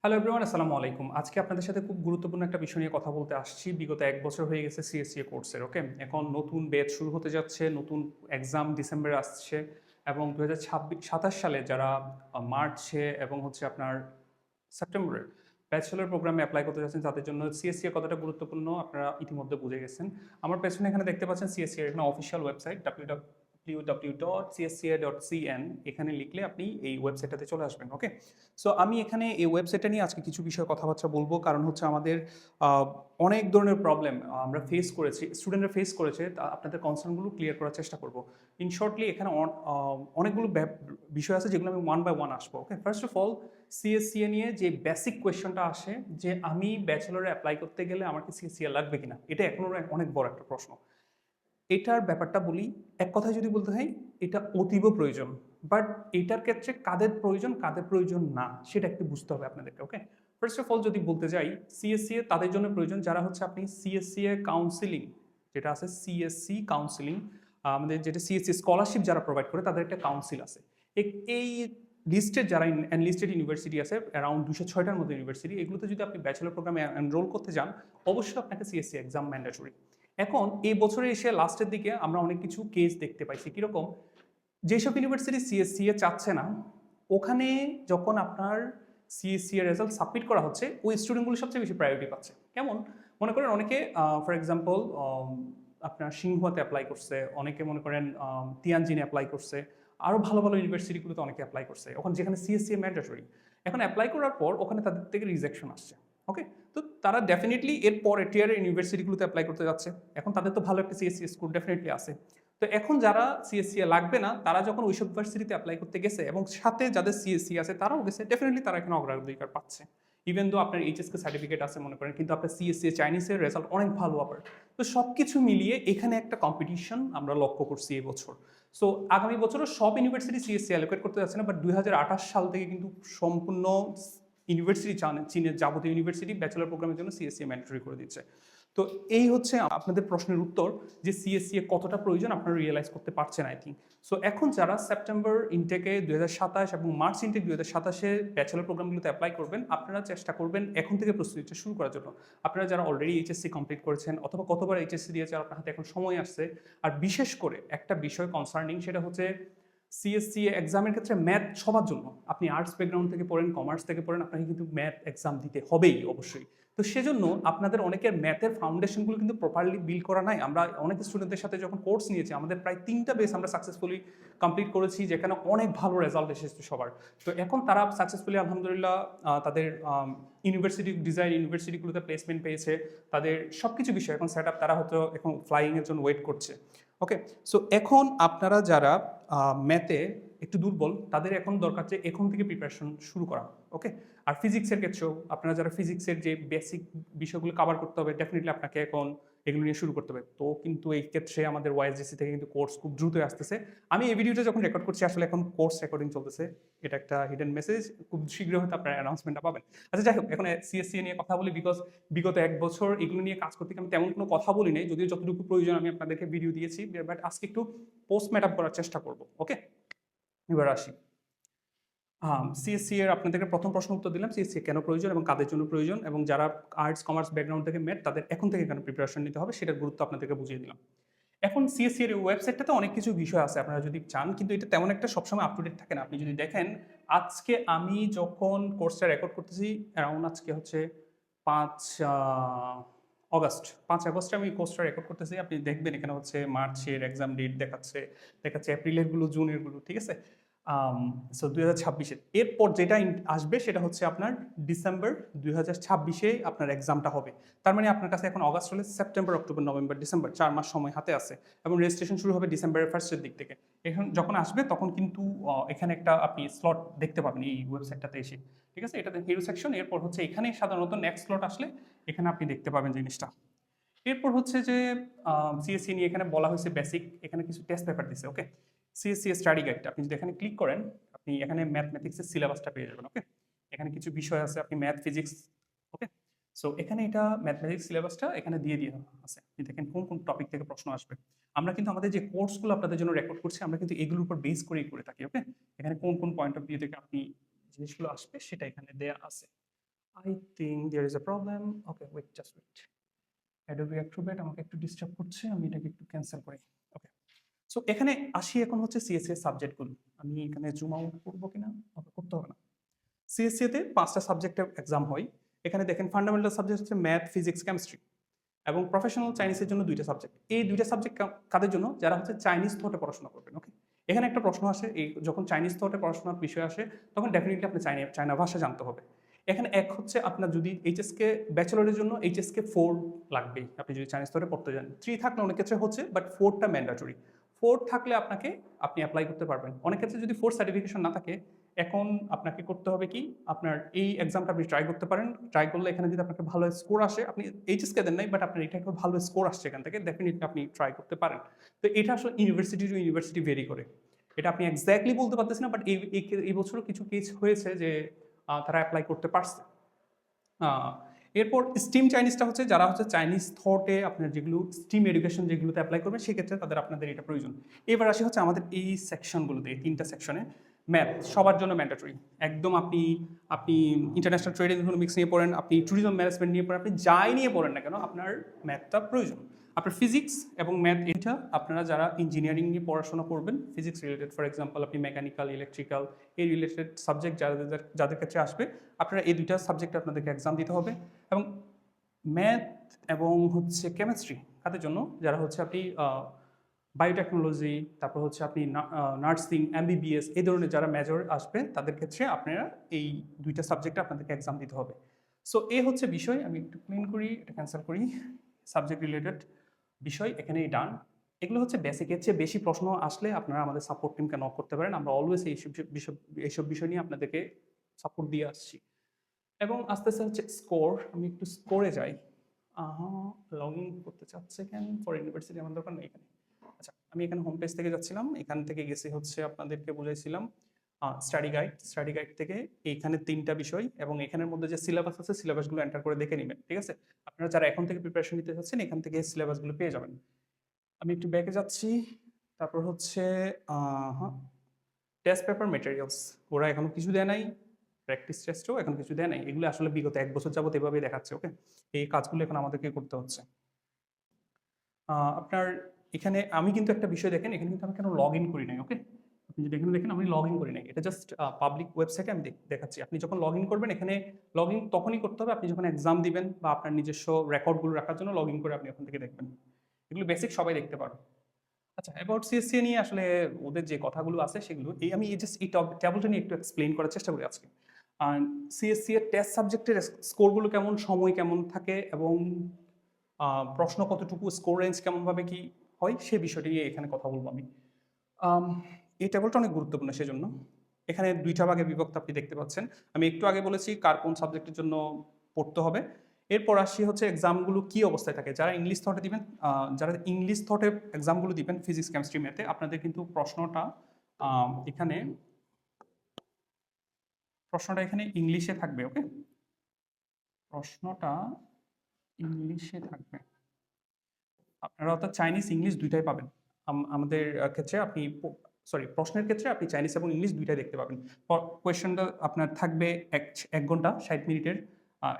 Hello everyone, আসসালামু আলাইকুম। আজকে আপনাদের সাথে খুব গুরুত্বপূর্ণ একটা বিষয় নিয়ে কথা বলতে আসছি। বিগত ১ বছর হয়ে গেছে সিএসসিএ কোর্সের, ওকে? এখন নতুন ব্যাচ শুরু হতে যাচ্ছে, নতুন এক্সাম ডিসেম্বরে আসছে এবং ২০২৭ সালে যারা মার্চে এবং হচ্ছে আপনার সেপ্টেম্বরে ব্যাচেলর প্রোগ্রামে এপ্লাই করতে যাচ্ছেন তাদের জন্য সিএসসিএ কতটা গুরুত্বপূর্ণ আপনারা ইতিমধ্যে বুঝে গেছেন। আমার পেছনে এখানে দেখতে পাচ্ছেন সিএসসিএ এর এখানে অফিসিয়াল ওয়েবসাইট www.csca.cn, এখানে লিখলে আপনি এই ওয়েবসাইটটাতে চলে আসবেন, ওকে? সো আমি এখানে এই ওয়েবসাইটটা নিয়ে আজকে কিছু বিষয়ে কথাবার্তা বলবো, কারণ হচ্ছে আমাদের আহ, অনেক ধরনের প্রবলেম আমরা ফেস করেছি, স্টুডেন্টরা ফেস করেছে, তা আপনাদের কনসার্নগুলো ক্লিয়ার করার চেষ্টা করব। ইন শর্টলি এখানে অনেকগুলো বিষয় আছে যেগুলো আমি ওয়ান বাই ওয়ান আসবো, ওকে? ফার্স্ট অফ অল, সিএসসিএ নিয়ে যে বেসিক কোয়েশ্চনটা আসে যে আমি ব্যাচেলরে অ্যাপ্লাই করতে গেলে আমার কি সিএসসিএ লাগবে কিনা, এটা এখনো অনেক বড় একটা প্রশ্ন। এটার ব্যাপারটা বলি, এক কথায় যদি বলতে হয়, এটা অতীব প্রয়োজন। বাট এটার ক্ষেত্রে কাদের প্রয়োজন কাদের প্রয়োজন না সেটা একটু বুঝতে হবে আপনাদেরকে, ওকে? ফার্স্ট অফ অল যদি বলতে যাই, সিএসসিএ তাদের জন্য প্রয়োজন যারা হচ্ছে আপনি সিএসসিএ কাউন্সিলিং যেটা আছে, সিএসসি কাউন্সিলিং, আমাদের যেটা সিএসসি স্কলারশিপ যারা প্রোভাইড করে তাদের একটা কাউন্সিল আছে। এই লিস্টের যারা এনলিস্টেড ইউনিভার্সিটি আছে, অ্যারাউন্ড ২০৬টার মতো ইউনিভার্সিটি, এগুলোতে যদি আপনি ব্যাচেলর প্রোগ্রামে এনরোল করতে যান, অবশ্যই আপনাকে সিএসসি এক্সাম ম্যান্ডেটরি। এখন এই বছরে এসে লাস্টের দিকে আমরা অনেক কিছু কেস দেখতে পাইছি, কিরকম? যেসব ইউনিভার্সিটি সিএসসিএ চাচ্ছে না, ওখানে যখন আপনার সিএসসি এর রেজাল্ট সাবমিট করা হচ্ছে, ওই স্টুডেন্টগুলো সবচেয়ে বেশি প্রায়োরিটি পাচ্ছে। কেমন? মনে করেন অনেকে ফর এক্সাম্পল আপনার সিংহুয়াতে অ্যাপ্লাই করছে, অনেকে মনে করেন তিয়ানজিনে অ্যাপ্লাই করছে, আরও ভালো ভালো ইউনিভার্সিটিগুলোতে অনেকে অ্যাপ্লাই করছে, ওখানে যেখানে সিএসসি ম্যান্ডেটরি। এখন অ্যাপ্লাই করার পর ওখানে তাদের থেকে রিজেকশন আসছে, ওকে? তো তারা ডেফিনেটলি এর পরে টিয়ারের ইউনিভার্সিটিগুলোতে অ্যাপ্লাই করতে যাচ্ছে। এখন তাদের তো ভালো একটা সিএসসি স্কোর ডেফিনেটলি আছে। তো এখন যারা সিএসসি লাগবে না, তারা যখন ওইসব ইউনিভার্সিটিতে অ্যাপ্লাই করতে গেছে এবং সাথে যাদের সিএসসি আছে তারাও গেছে, ডেফিনেটলি তারা এখানে অগ্রাধিকার পাচ্ছে। ইভেন দো আপনার এইচএসকে সার্টিফিকেট আছে মনে করেন, কিন্তু আপনার সিএসসি চাইনিজের রেজাল্ট অনেক ভালো আবার। তো সব কিছু মিলিয়ে এখানে একটা কম্পিটিশন আমরা লক্ষ্য করছি এই বছর। সো আগামী বছরও সব ইউনিভার্সিটি সিএসসি অ্যালোকেট করতে যাচ্ছে না, বাট ২০২৮ সাল থেকে কিন্তু সম্পূর্ণ ইউনিভার্সিটি চীনের যাবতীয় ইউনিভার্সিটি ব্যাচেলর প্রোগ্রামের জন্য সিএসসি ম্যান্ডেটরি করে দিচ্ছে। তো এই হচ্ছে আপনাদের প্রশ্নের উত্তর যে সিএসসি কতটা প্রয়োজন আপনারা রিয়েলাইজ করতে পারছেন, আই থিঙ্ক। সো এখন যারা সেপ্টেম্বর ইনটেকে ২০২৭ এবং মার্চ ইনটেক ২০২৭-এ ব্যাচেলর প্রোগ্রামগুলোতে অ্যাপ্লাই করবেন, আপনারা চেষ্টা করবেন এখন থেকে প্রস্তুতিটা শুরু করার জন্য। আপনারা যারা অলরেডি এইচএসসি কমপ্লিট করেছেন অথবা কতবার এইচএসসি দিয়েছে, আপনার হাতে এখন সময় আসছে। আর বিশেষ করে একটা বিষয় কনসার্নিং, সেটা হচ্ছে সিএসসি এক্সামের ক্ষেত্রে ম্যাথ সবার জন্য। আপনি আর্টস ব্যাকগ্রাউন্ড থেকে পড়েন, কমার্স থেকে পড়েন, আপনাকে কিন্তু ম্যাথ এক্সাম দিতে হবেই অবশ্যই। তো সেজন্য আপনাদের অনেকের ম্যাথের ফাউন্ডেশনগুলো কিন্তু প্রপারলি বিল্ড করা নাই। আমরা অনেক স্টুডেন্টদের সাথে যখন কোর্স নিয়েছি, আমাদের প্রায় ৩টা বেস আমরা সাকসেসফুলি কমপ্লিট করেছি, যেখানে অনেক ভালো রেজাল্ট এসেছে সবার। তো এখন তারা সাকসেসফুলি আলহামদুলিল্লাহ তাদের ইউনিভার্সিটি ডিজাইন ইউনিভার্সিটিগুলোতে প্লেসমেন্ট পেয়েছে। তাদের সব কিছু বিষয় এখন সেট আপ, তারা হয়তো এখন ফ্লাইংয়ের জন্য ওয়েট করছে, ওকে? সো এখন আপনারা যারা ম্যাথে একটু দুর্বল, তাদের এখন দরকার যে এখন থেকে প্রিপারেশন শুরু করা, ওকে? আর ফিজিক্সের ক্ষেত্রেও আপনারা যারা ফিজিক্সের যে বেসিক বিষয়গুলো কভার করতে হবে, ডেফিনেটলি আপনাকে এখন এগুলো নিয়ে শুরু করতে হবে। তো কিন্তু এই ক্ষেত্রে আমাদের ওয়াইএসজিসি থেকে কিন্তু কোর্স খুব দ্রুত আসতেছে। আমি এই ভিডিওটা যখন রেকর্ড করছি, আসলে এখন কোর্স রেকর্ডিং চলতেছে। এটা একটা হিডেন মেসেজ, খুব শীঘ্রই হয়তো আপনার অ্যানাউন্সমেন্টটা পাবেন। আচ্ছা, যাই হোক, এখন সিএসসি নিয়ে কথা বলি, বিকজ বিগত ১ বছর এগুলো নিয়ে কাজ করতে আমি তেমন কোনো কথা বলি নাই, যদিও যতটুকু প্রয়োজন আমি আপনাদেরকে ভিডিও দিয়েছি, বাট আজকে একটু পোস্ট ম্যাটআপ করার চেষ্টা করবো, ওকে? এবার আসি। সিএসসি এর আপনাদেরকে প্রথম প্রশ্ন উত্তর দিলাম, সিএসসি কেন প্রয়োজন এবং কাদের জন্য প্রয়োজন, এবং যারা আর্টস কমার্স ব্যাকগ্রাউন্ড থেকে মেট, তাদের এখন থেকে কেন প্রিপারেশন নিতে হবে সেটার গুরুত্ব আপনাদেরকে বুঝিয়ে দিলাম। এখন সিএসসি এর ওয়েবসাইটটাতে অনেক কিছু বিষয় আছে আপনারা যদি চান, কিন্তু এটা তেমন একটা সবসময় আপ টু ডেট থাকে না। আপনি যদি দেখেন, আজকে আমি যখন কোর্সটা রেকর্ড করতেছি, অ্যারাউন্ড আজকে হচ্ছে ৫ অগাস্ট, ৫ আগস্টে আমি কোর্সটা রেকর্ড করতেছি। আপনি দেখবেন এখানে হচ্ছে মার্চের এক্সাম ডেট দেখাচ্ছে, দেখাচ্ছে এপ্রিলের গুলো, জুনের গুলো, ঠিক আছে? সো ২০২৬-এর এরপর যেটা আসবে সেটা হচ্ছে আপনার ডিসেম্বর ২০২৬-এ আপনার এক্সামটা হবে। তার মানে আপনার কাছে এখন অগাস্ট হলে সেপ্টেম্বর, অক্টোবর, নভেম্বর, ডিসেম্বর ৪ মাস সময় হাতে আছে, এবং রেজিস্ট্রেশন শুরু হবে ডিসেম্বরের ফার্স্টের দিক থেকে। এখন যখন আসবে তখন কিন্তু এখানে একটা আপনি স্লট দেখতে পাবেন এই ওয়েবসাইটটাতে এসে, ঠিক আছে? এটাতে হিরো সেকশন, এরপর হচ্ছে এখানে সাধারণত নেক্সট স্লট আসলে এখানে আপনি দেখতে পাবেন জিনিসটা। এরপর হচ্ছে যে সিএসসি নিয়ে এখানে বলা হয়েছে বেসিক, এখানে কিছু টেস্ট পেপার দিছে, ওকে? সিএসসি স্টাডি গাইডটা আপনি যদি এখানে ক্লিক করেন, আপনি এখানে ম্যাথমেটিক্সের সিলেবাসটা পেয়ে যাবেন, ওকে? এখানে কিছু বিষয় আছে, আপনি ম্যাথ ফিজিক্স, ওকে? সো এখানে এটা ম্যাথমেটিক্স সিলেবাসটা এখানে দিয়ে দিয়ে আছে। আপনি দেখেন কোন কোন টপিক থেকে প্রশ্ন আসবে। আমরা কিন্তু আমাদের যে কোর্সগুলো আপনাদের জন্য রেকর্ড করছি, আমরা কিন্তু এগুলোর উপর বেস করেই করে থাকি, ওকে? এখানে কোন কোন পয়েন্ট অফ ভিউ থেকে আপনি জিনিসগুলো আসবে সেটা এখানে দেয়া আছে। I think there is a problem. Okay, wait, just wait. Adobe Acrobat আমাকে একটু ডিস্টার্ব করছে, আমি এটাকে একটু ক্যান্সেল করি। ওকে, সো এখানে আসি এখন হচ্ছে সিএসসি এর সাবজেক্টগুলো। আমি এখানে জুম আউট করবো কিনা? ওকে, করতে হবে না। সিএসসি তে 5টা সাবজেক্টের এক্সাম হয়। এখানে দেখেন ফান্ডামেন্টাল সাবজেক্ট হচ্ছে ম্যাথ, ফিজিক্স, কেমিস্ট্রি এবং প্রফেশনাল চাইনিজের জন্য 2টা সাবজেক্ট। এই 2টা সাবজেক্ট কাদের জন্য? যারা হচ্ছে চাইনিজ থটে পড়াশোনা করবেন। ওকে, এখানে একটা প্রশ্ন আসে, এই যখন চাইনিজ থটে পড়াশোনার বিষয় আসে তখন ডেফিনেটলি আপনি চায়না ভাষা জানতে হবে। এখানে এক হচ্ছে আপনার যদি এইচএসকে ব্যাচেলরের জন্য এইচএসকে 4 লাগবেই আপনি যদি চাইনিজ থটে পড়তে যান। 3 থাকলে অনেক ক্ষেত্রে হচ্ছে, বাট 4টা ম্যান্ডেটরি। 4 থাকলে আপনি অ্যাপ্লাই করতে পারবেন। অনেক ক্ষেত্রে যদি 4 সার্টিফিকেশন না থাকে, এখন আপনাকে করতে হবে কি, আপনার এই এক্সামটা আপনি ট্রাই করতে পারেন। ট্রাই করলে এখানে যদি আপনাকে ভালো স্কোর আসে, আপনি এইচএসকে দেন নাই, বাট আপনার এটা একটা ভালো স্কোর আসছে এখান থেকে, ডেফিনেটলি আপনি ট্রাই করতে পারেন। তো এটা আসলে ইউনিভার্সিটি টু ইউনিভার্সিটি ভেরি করে। এটা আপনি এক্স্যাক্টলি বলতে পারতেছি না, বাট এই বছরও কিছু কেস হয়েছে যে তারা অ্যাপ্লাই করতে পারছে। এরপর স্টিম চাইনিজটা হচ্ছে যারা হচ্ছে চাইনিজ থটে আপনার যেগুলো স্টিম এডুকেশন যেগুলোতে অ্যাপ্লাই করবেন সেক্ষেত্রে আপনাদের এটা প্রয়োজন। এবার আসি হচ্ছে আমাদের এই সেকশনগুলোতে, এই 3টা সেকশনে ম্যাথ সবার জন্য ম্যান্ডেটরি। একদম আপনি আপনি ইন্টারন্যাশনাল ট্রেড ইকোনমিক্স নিয়ে পড়েন, আপনি ট্যুরিজম ম্যানেজমেন্ট নিয়ে পড়েন, আপনি যাই নিয়ে পড়েন না কেন আপনার ম্যাথটা প্রয়োজন। আপনার ফিজিক্স এবং ম্যাথ, এটা আপনারা যারা ইঞ্জিনিয়ারিং নিয়ে পড়াশোনা করবেন, ফিজিক্স রিলেটেড, ফর এক্সাম্পল আপনি মেকানিক্যাল, ইলেকট্রিক্যাল, এই রিলেটেড সাবজেক্ট যাদের ক্ষেত্রে আসবে, আপনারা এই 2টা সাবজেক্টে আপনাদেরকে এক্সাম দিতে হবে। এবং ম্যাথ এবং হচ্ছে কেমিস্ট্রি তাদের জন্য যারা হচ্ছে আপনি বায়োটেকনোলজি, তারপর হচ্ছে আপনি নার্সিং, এমবিবিএস, এই ধরনের যারা মেজর আসবে তাদের ক্ষেত্রে আপনারা এই 2টা সাবজেক্টে আপনাদেরকে এক্সাম দিতে হবে। সো এই হচ্ছে বিষয়। আমি একটু ক্লিন করি, এটা ক্যান্সেল করি। সাবজেক্ট রিলেটেড বিষয় এখানেই ডান। এগুলো হচ্ছে বেসিক। এর চেয়ে বেশি প্রশ্ন আসলে আপনারা আমাদের সাপোর্ট টিমকে নক করতে পারেন। আমরা অলওয়েজ এইসব বিষয় নিয়ে আপনাদেরকে সাপোর্ট দিয়ে আসছি। এবং আস্তে আস্তে হচ্ছে স্কোর, আমি একটু স্কোরে যাই। লগ ইন করতে চাচ্ছে কেন? ফর ইউনিভার্সিটি আমার দরকার নেই এখানে। আচ্ছা, আমি এখানে হোম পেজ থেকে যাচ্ছিলাম, এখান থেকে গেছি হচ্ছে আপনাদেরকে বুঝাইছিলাম স্টাডি গাইড থেকে এইখানে 3টা বিষয় এবং এখানের মধ্যে যে সিলেবাস আছে সিলেবাসগুলো এন্টার করে দেখে নেবেন। ঠিক আছে, আপনারা যারা এখন থেকে প্রিপারেশন নিতে চাচ্ছেন এখান থেকে সিলেবাসগুলো পেয়ে যাবেন। আমি একটু ব্যাকে যাচ্ছি। তারপর হচ্ছে টেস্ট পেপার মেটেরিয়ালস, ওরা এখনো কিছু দেয় নাই। প্র্যাকটিস টেস্টও এখন কিছু দেয় নাই। এগুলো আসলে বিগত 1 বছর যাবত এভাবেই দেখাচ্ছে। ওকে, এই কাজগুলো এখন আমাদেরকে করতে হচ্ছে। আপনার এখানে আমি কিন্তু একটা বিষয় দেখেন, এখানে কিন্তু আমি কেন লগ ইন করি নাই। ওকে, আপনি যদি এখানে দেখেন আমি লগ ইন করি নাই, এটা জাস্ট পাবলিক ওয়েবসাইটে আমি দেখাচ্ছি। আপনি যখন লগ ইন করবেন এখানে লগ ইন তখনই করতে হবে আপনি যখন এক্সাম দিবেন বা আপনার নিজস্ব রেকর্ডগুলো রাখার জন্য লগ ইন করে আপনি ওখান থেকে দেখবেন। এগুলো বেসিক সবাই দেখতে পারবে। আচ্ছা, অ্যাবাউট সিএসসি নিয়ে আসলে ওদের যে কথাগুলো আছে সেগুলো আমি জাস্ট এই টেবলটা নিয়ে একটু এক্সপ্লেইন করার চেষ্টা করি আজকে। সিএসসি এর টেস্ট সাবজেক্টের স্কোরগুলো কেমন, সময় কেমন থাকে এবং প্রশ্ন কতটুকু, স্কোর রেঞ্জ কেমনভাবে কি হয় সে বিষয়টি নিয়ে এখানে কথা বলবো আমি। আম, এই টেবলটা অনেক গুরুত্বপূর্ণ সেজন্য। এখানে 2টা ভাগে বিভক্ত আপনি দেখতে পাচ্ছেন। আমি একটু আগে বলেছি কার কোন সাবজেক্টের জন্য পড়তে হবে। এরপর আসি হচ্ছে এক্সামগুলো কি অবস্থায় থাকে। যারা ইংলিশ থটে দিবেন, যারা ইংলিশ থটে এক্সামগুলো দিবেন ফিজিক্স, কেমিস্ট্রি, ম্যাথে, আপনাদের কিন্তু এখানে প্রশ্নটা এখানে ইংলিশে থাকবে। ওকে, প্রশ্নটা ইংলিশে থাকবে। আপনারা অর্থাৎ চাইনিজ ইংলিশ 2টাই পাবেন। আমাদের ক্ষেত্রে আপনি প্রশ্নের ক্ষেত্রে আপনি চাইনিজ এবং ইংলিশ 2টাই দেখতে পাবেন। কোয়েশ্চেনটা আপনার থাকবে 1 ঘন্টা 60 মিনিটের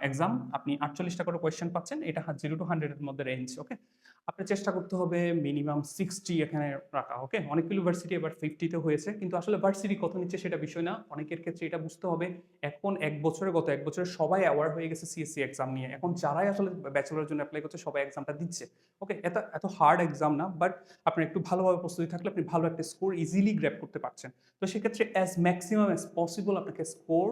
এক্সাম। আপনি 48টা করে কোয়েশ্চেন পাচ্ছেন। এটা 0 to 100 এর মধ্যে রেঞ্জ। ওকে, আপনার চেষ্টা করতে হবে মিনিমাম 60 এখানে রাখা। ওকে, অনেক ইউনিভার্সিটি এবার 50-তে হয়েছে, কিন্তু আসলে ভার্সিটি কত নিচ্ছে সেটা বিষয় না। অনেকের ক্ষেত্রে এটা বুঝতে হবে এখন গত 1 বছরে সবাই অ্যাওয়ার হয়ে গেছে সিএসসি এক্সাম নিয়ে। এখন যারাই আসলে ব্যাচেলরের জন্য অ্যাপ্লাই করছে সবাই এক্সামটা দিচ্ছে। ওকে, এত হার্ড এক্সাম না, বাট আপনার একটু ভালোভাবে প্রস্তুতি থাকলে আপনি ভালো একটা স্কোর ইজিলি গ্র্যাব করতে পারছেন। তো সেক্ষেত্রে ম্যাক্সিমাম অ্যাজ পসিবল আপনাকে স্কোর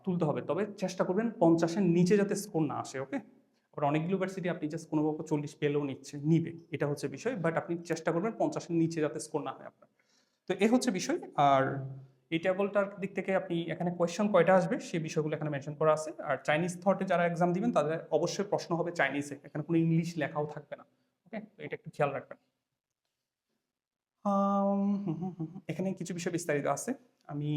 তুলতে হবে, তবে চেষ্টা করবেন 50-এর নিচে যাতে স্কোর না আসে। ওকে, আবার অনেক ইউনিভার্সিটি আপনি জাস্ট কোনোভাবে 40 পেলেও নিবে, এটা হচ্ছে বিষয়, বাট আপনি চেষ্টা করবেন 50-এর নিচে যাতে স্কোর না হয় আপনার। তো এ হচ্ছে বিষয়। আর এই টেবলটার দিক থেকে আপনি এখানে কোয়েশ্চন কয়টা আসবে সেই বিষয়গুলো এখানে মেনশন করা আছে। আর চাইনিজ থটে যারা এক্সাম দিবেন তাদের অবশ্যই প্রশ্ন হবে চাইনিজে, এখানে কোনো ইংলিশ লেখাও থাকবে না। ওকে, তো এটা একটু খেয়াল রাখবেন। এখানে কিছু বিষয় বিস্তারিত আছে, আমি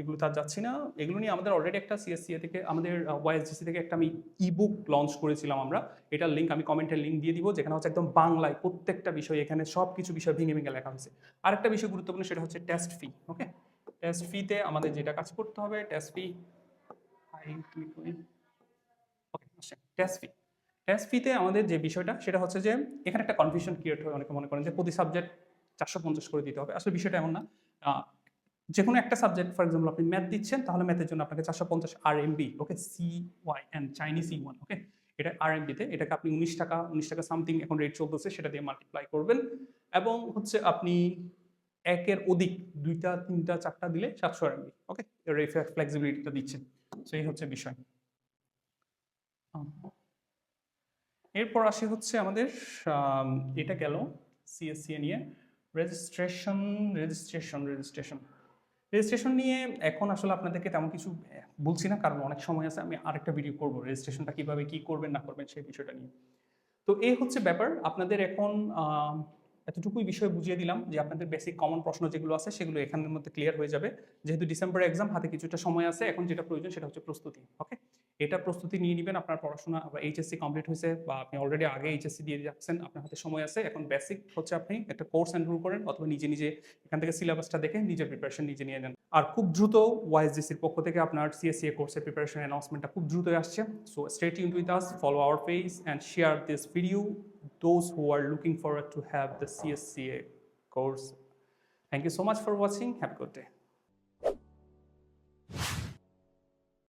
এগুলো তার যাচ্ছি না। এগুলো নিয়ে আমাদের অলরেডি একটা সিএসসি থেকে, আমাদের ওয়াইএসজিসি থেকে একটা আমি ইবুক লঞ্চ করেছিলাম আমরা। এটার লিঙ্ক আমি কমেন্টের লিঙ্ক দিয়ে দিব, যেখানে হচ্ছে একদম বাংলায় প্রত্যেকটা বিষয়, এখানে সব কিছু বিষয় ভেঙে ভেঙে লেখা হয়েছে। আরেকটা বিষয় গুরুত্বপূর্ণ, সেটা হচ্ছে টেস্ট ফি। ওকে, টেস্ট ফিতে আমাদের যেটা কাজ করতে হবে, টেস্ট ফি টেস্ট ফিতে আমাদের যে বিষয়টা সেটা হচ্ছে যে এখানে একটা কনফিউশন ক্রিয়েট হয়, অনেকে মনে করেন যে প্রতি সাবজেক্ট 450 করে দিতে হবে। আসলে বিষয়টা এমন না। যে কোনো একটা সাবজেক্ট, ফর এক্সাম্পল আপনি ম্যাথ দিচ্ছেন, তাহলে ম্যাথের জন্য আপনাকে 450 RMB, ওকে, CYN, চাইনিজ E1, ওকে, এটা RMB-তে, এটাকে আপনি 19 টাকা সামথিং এখন রেট চলতেছে, সেটা দিয়ে মাল্টিপ্লাই করবেন এবং হচ্ছে আপনি একের অধিক 2টা 3টা 4টা দিলে 700 RMB, ওকে, এর এই ফ্লেক্সিবিলিটিটা দিচ্ছেন। সো এই হচ্ছে বিষয়। এরপর আসি হচ্ছে আমাদের এটা গেল সিএসসিএ নিয়ে। রেজিস্ট্রেশন নিয়ে এখন আসলে আপনাদেরকে তেমন কিছু বলছি না, কারণ অনেক সময় আছে, আমি আরেকটা ভিডিও করব রেজিস্ট্রেশনটা কিভাবে কি করবেন না করবেন সেই বিষয়টা নিয়ে। তো এই হচ্ছে ব্যাপার। আপনাদের এখন এতটুকুই বিষয় বুঝিয়ে দিলাম যে আপনাদের বেসিক কমন প্রশ্ন যেগুলো আছে সেগুলো এখানের মধ্যে ক্লিয়ার হয়ে যাবে। যেহেতু ডিসেম্বর এক্সাম, হাতে কিছুটা সময় আছে, এখন যেটা প্রয়োজন সেটা হচ্ছে প্রস্তুতি, ওকে। এটা প্রস্তুতি নিয়ে নেবেন। আপনার পড়াশোনা বা এইচএসসি কমপ্লিট হয়েছে বা আপনি অলরেডি আগে এইচএসসি দিয়ে যাচ্ছেন, আপনার হাতে সময় আছে। এখন বেসিক হচ্ছে আপনি একটা কোর্স এনরোল করেন অথবা নিজে নিজে এখান থেকে সিলেবাসটা দেখে নিজের প্রিপারেশন নিজে নিয়ে নেন। আর খুব দ্রুত ওয়াইএসজিসির পক্ষ থেকে আপনার সিএসসিএ কোর্সের প্রিপারেশন অ্যানাউন্সমেন্টটা খুব দ্রুতই আসছে। So stay tuned with us, follow our page and share this video those who are looking forward to have the CSCA course. Thank you so much for watching. Have a good day.